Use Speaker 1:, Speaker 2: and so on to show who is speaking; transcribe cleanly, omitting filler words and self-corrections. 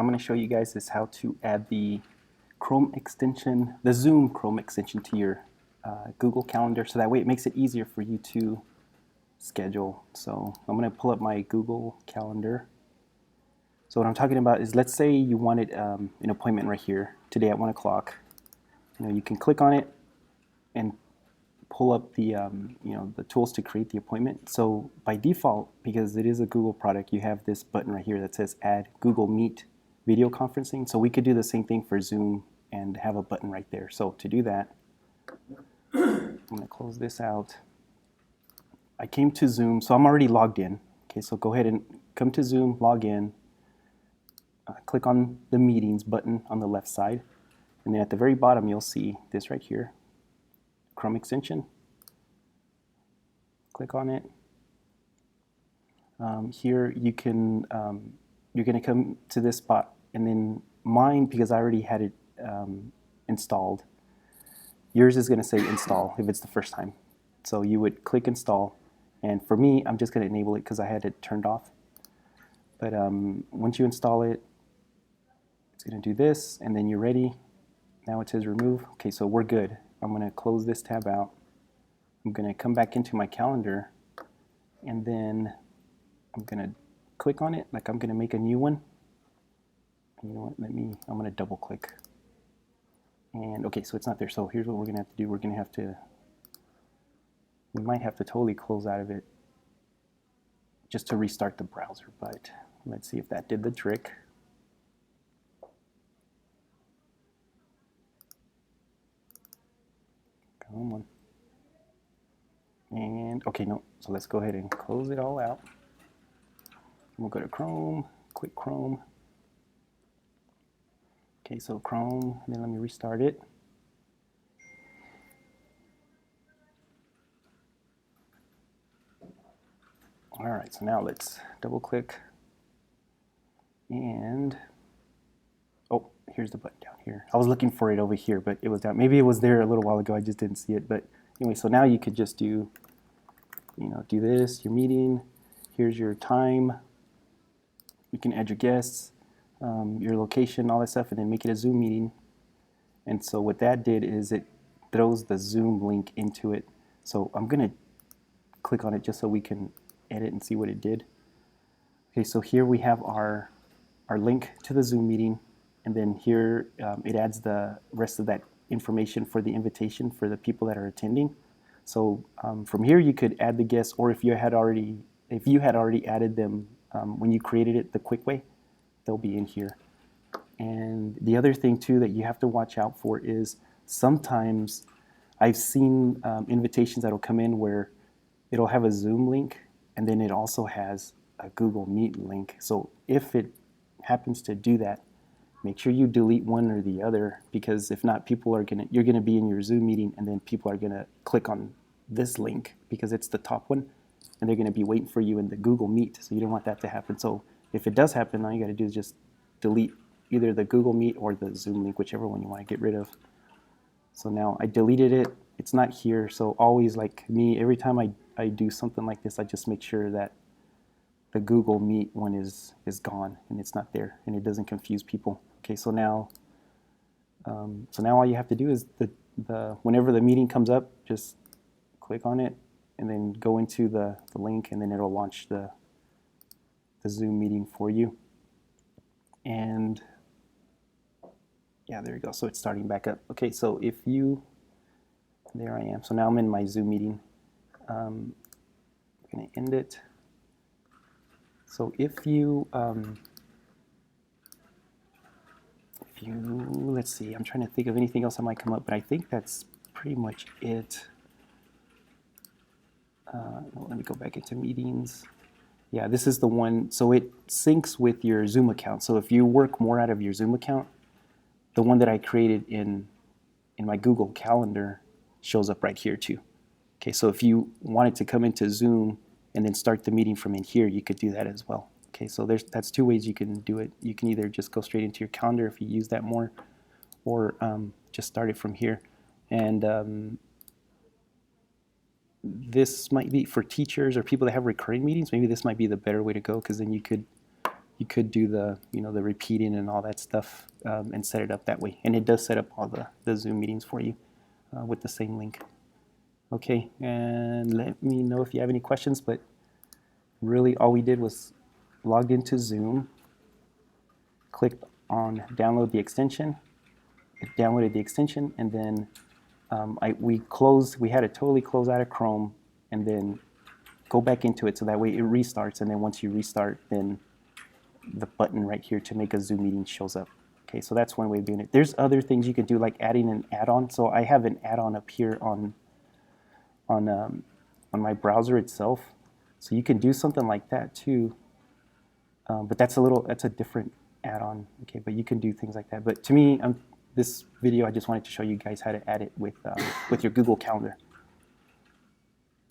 Speaker 1: I'm going to show you guys is how to add the Chrome extension, the Zoom Chrome extension to your Google Calendar, so that way it makes it easier for you to schedule. So I'm going to pull up my Google Calendar. So what I'm talking about is, let's say you wanted an appointment right here today at 1 o'clock. You can click on it and pull up the the tools to create the appointment. So by default, because it is a Google product, you have this button right here that says Add Google Meet Video Conferencing. So we could do the same thing for Zoom and have a button right there. So to do that, I'm going to close this out. I came to Zoom, so I'm already logged in. Okay, so go ahead and come to Zoom, log in, click on the Meetings button on the left side, and then at the very bottom you'll see this right here, Chrome extension. Click on it. Here you can, you're going to come to this spot, and then mine, because I already had it installed, yours is going to say install if it's the first time. So you would click install, and for me, I'm just going to enable it because I had it turned off. But once you install it, it's going to do this, and then you're ready. Now it says remove. Okay, so we're good. I'm going to close this tab out. I'm going to come back into my calendar, and then I'm going to click on it like I'm going to make a new one. You know what, I'm going to double click. And okay, so it's not there. So here's what we're going to have to do. We might have to totally close out of it just to restart the browser, but let's see if that did the trick. Come on. And okay, no, so let's go ahead and close it all out. We'll go to Chrome, quick Chrome. Okay, so Chrome, and then let me restart it. All right, so now let's double click, and oh, here's the button down here. I was looking for it over here, but it was down. Maybe it was there a little while ago, I just didn't see it. But anyway, so now you could just do, do this, your meeting. Here's your time. You can add your guests, your location, all that stuff, and then make it a Zoom meeting. And so what that did is it throws the Zoom link into it. So I'm going to click on it just so we can edit and see what it did. Okay, so here we have our link to the Zoom meeting, and then here it adds the rest of that information for the invitation for the people that are attending. So from here you could add the guests, or if you had already added them when you created it the quick way, they'll be in here. And the other thing too that you have to watch out for is sometimes I've seen invitations that'll come in where it'll have a Zoom link, and then it also has a Google Meet link. So if it happens to do that, make sure you delete one or the other, because if not, you're gonna be in your Zoom meeting, and then people are gonna click on this link because it's the top one, and they're gonna be waiting for you in the Google Meet. So you don't want that to happen. So if it does happen, all you gotta do is just delete either the Google Meet or the Zoom link, whichever one you wanna get rid of. So now I deleted it. It's not here. So always, like me, every time I do something like this, I just make sure that the Google Meet one is gone and it's not there, and it doesn't confuse people. Okay, so now all you have to do is whenever the meeting comes up, just click on it and then go into the link, and then it'll launch the Zoom meeting for you. And yeah, there you go. So it's starting back up. Okay, so there I am. So now I'm in my Zoom meeting. I'm going to end it. So let's see, I'm trying to think of anything else that might come up, but I think that's pretty much it. Let me go back into meetings. Yeah, this is the one. So it syncs with your Zoom account. So if you work more out of your Zoom account, the one that I created in my Google Calendar shows up right here too. Okay, so if you wanted to come into Zoom and then start the meeting from in here, you could do that as well. Okay, so that's two ways you can do it. You can either just go straight into your calendar if you use that more, or just start it from here. And this might be for teachers or people that have recurring meetings. Maybe this might be the better way to go, because then you could you could do the the repeating and all that stuff and set it up that way. And it does set up all the Zoom meetings for you with the same link. Okay, and let me know if you have any questions, but really all we did was logged into Zoom, clicked on download the extension, it downloaded the extension, and then we had to totally close out of Chrome and then go back into it so that way it restarts, and then once you restart, then the button right here to make a Zoom meeting shows up. Okay, so that's one way of doing it. There's other things you can do, like adding an add-on. So I have an add-on up here on my browser itself. So you can do something like that too. But that's a different add-on. Okay, but you can do things like that. But to me, this video, I just wanted to show you guys how to add it with your Google Calendar.